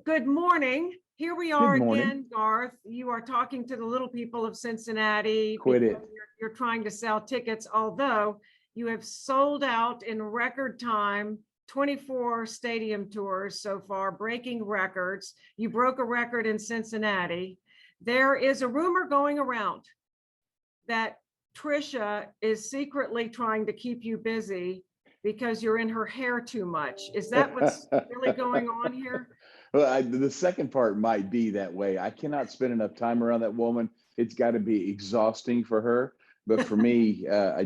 good morning. Here we Good are morning. again, Garth. You are talking to the little people of Cincinnati. Quit it. because you're trying to sell tickets, although you have sold out in record time, 24 stadium tours so far, breaking records. You broke a record in Cincinnati. There is a rumor going around that Trisha is secretly trying to keep you busy because you're in her hair too much. Is that what's really going on here? Well, the second part might be that way. I cannot spend enough time around that woman. It's got to be exhausting for her. But for me, I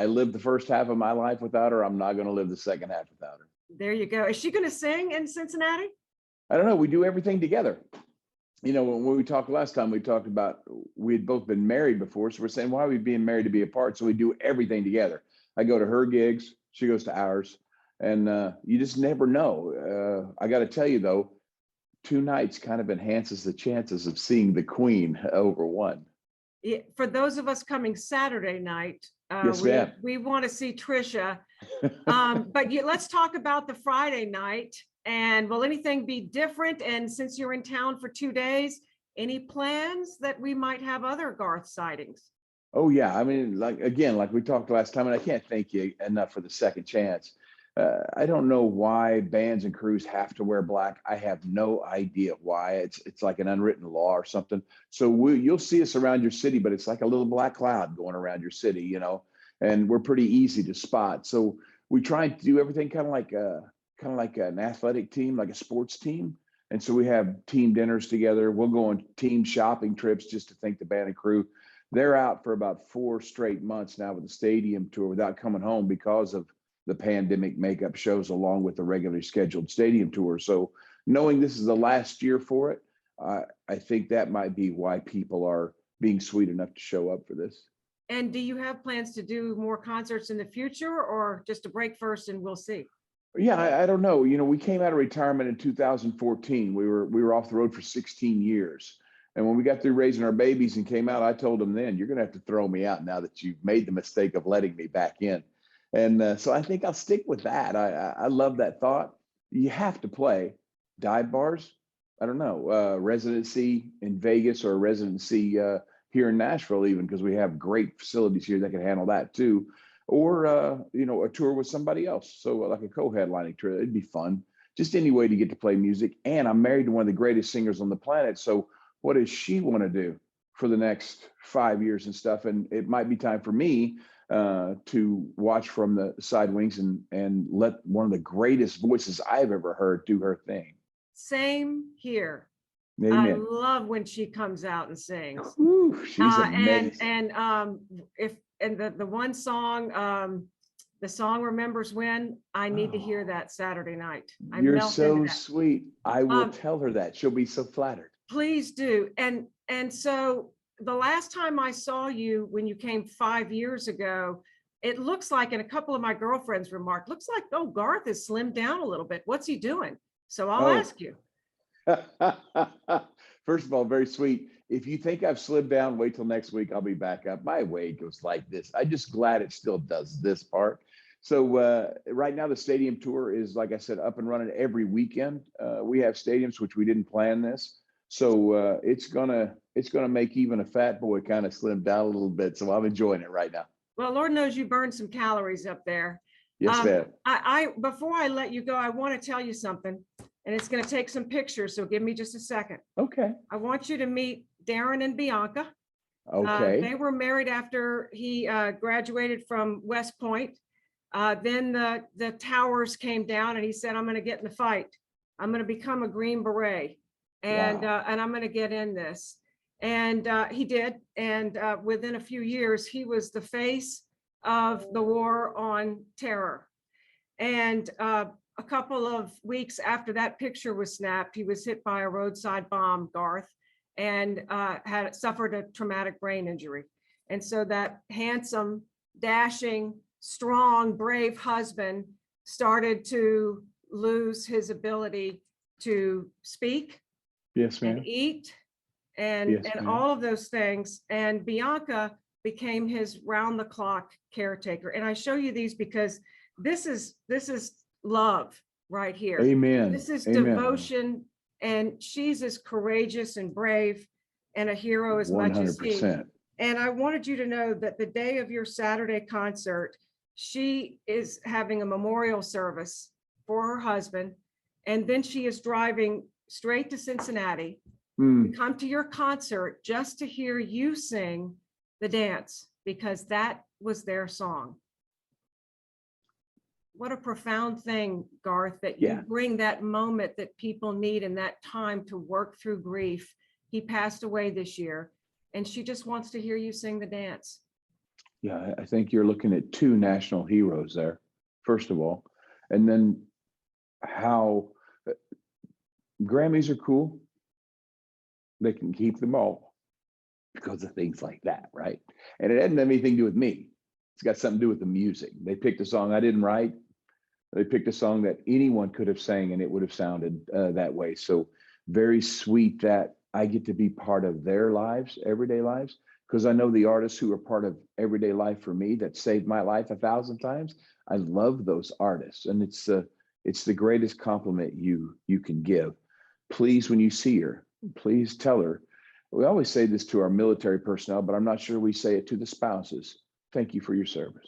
lived the first half of my life without her. I'm not going to live the second half without her. There you go. Is she going to sing in Cincinnati? I don't know. We do everything together. You know, when we talked last time, we talked about we had both been married before. So we're saying, why are we being married to be apart? So we do everything together. I go to her gigs. She goes to ours. And you just never know. I got to tell you, though, 2 nights kind of enhances the chances of seeing the Queen over one. Yeah, for those of us coming Saturday night, Yes, ma'am. we want to see Trisha. But let's talk about the Friday night. And will anything be different? And since you're in town for 2 days, any plans that we might have other Garth sightings? Oh, yeah. I mean, like we talked last time, and I can't thank you enough for the second chance. I don't know why bands and crews have to wear black. I have no idea why. It's like an unwritten law or something. So you'll see us around your city, but it's like a little black cloud going around your city, you know, and we're pretty easy to spot. So we try to do everything kind of like an athletic team, like a sports team. And so we have team dinners together. We'll go on team shopping trips just to thank the band and crew. They're out for about 4 straight months now with the stadium tour without coming home because of the pandemic makeup shows along with the regularly scheduled stadium tour. So knowing this is the last year for it, I think that might be why people are being sweet enough to show up for this. And do you have plans to do more concerts in the future, or just a break first and we'll see? Yeah, I don't know. You know, we came out of retirement in 2014. We were off the road for 16 years. And when we got through raising our babies and came out, I told them then, you're going to have to throw me out now that you've made the mistake of letting me back in. And so I think I'll stick with that. I love that thought. You have to play dive bars. I don't know, residency in Vegas or a residency here in Nashville, even because we have great facilities here that can handle that too. Or, you know, a tour with somebody else. So like a co-headlining tour, it'd be fun. Just any way to get to play music. And I'm married to one of the greatest singers on the planet. So what does she want to do for the next 5 years and stuff? And it might be time for me to watch from the side wings and let one of the greatest voices I've ever heard do her thing. Same here. Amen. I love when she comes out and sings. Ooh, she's amazing. And the one song, the song Remembers When, I need to hear that Saturday night. You're so sweet. I will tell her that. She'll be so flattered. Please do. And so the last time I saw you, when you came 5 years ago, it looks like, and a couple of my girlfriends remarked, looks like, oh, Garth has slimmed down a little bit. What's he doing? So I'll ask you. First of all, very sweet. If you think I've slimmed down, wait till next week. I'll be back up. My weight goes like this. I'm just glad it still does this part. So right now the stadium tour is, like I said, up and running every weekend. We have stadiums, which we didn't plan this. So it's gonna make even a fat boy kind of slim down a little bit. So I'm enjoying it right now. Well, Lord knows you burned some calories up there. Yes, ma'am. Before I let you go, I want to tell you something, and it's going to take some pictures. So give me just a second. Okay. I want you to meet Darren and Bianca. Okay. They were married after he graduated from West Point. Then the towers came down, and he said, "I'm going to get in the fight. I'm going to become a Green Beret." And I'm going to get in this. And he did. And within a few years, he was the face of the war on terror. And a couple of weeks after that picture was snapped, he was hit by a roadside bomb, Garth, and had suffered a traumatic brain injury. And so that handsome, dashing, strong, brave husband started to lose his ability to speak. Yes, ma'am. And eat and all of those things. And Bianca became his round-the-clock caretaker. And I show you these because this is love right here. Amen. This is Amen. devotion And she's as courageous and brave and a hero as much as he. 100%. And I wanted you to know that the day of your Saturday concert, she is having a memorial service for her husband. And then she is driving straight to Cincinnati to come to your concert just to hear you sing The Dance, because that was their song. What a profound thing, Garth, that you bring that moment that people need in that time to work through grief. He passed away this year, and she just wants to hear you sing The Dance. Yeah, I think you're looking at two national heroes there, first of all. And then how Grammys are cool. They can keep them all because of things like that, right? And it hasn't anything to do with me. It's got something to do with the music. They picked a song I didn't write. They picked a song that anyone could have sang and it would have sounded that way. So very sweet that I get to be part of their lives, everyday lives, because I know the artists who are part of everyday life for me that saved my life 1,000 times. I love those artists, and it's the greatest compliment you can give. Please, when you see her, please tell her. We always say this to our military personnel, but I'm not sure we say it to the spouses. Thank you for your service.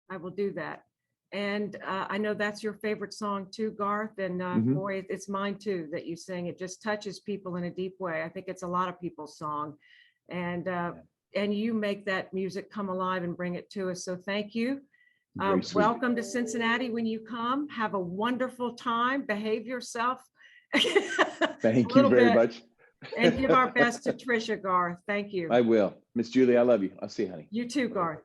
I will do that. And I know that's your favorite song too, Garth. And boy, it's mine too that you sing. It just touches people in a deep way. I think it's a lot of people's song. And you make that music come alive and bring it to us. So thank you. Welcome to Cincinnati when you come. Have a wonderful time. Behave yourself. Thank you very much. And give our best to Trisha, Garth. Thank you. I will. Miss Julie, I love you. I'll see you, honey. You too, Garth.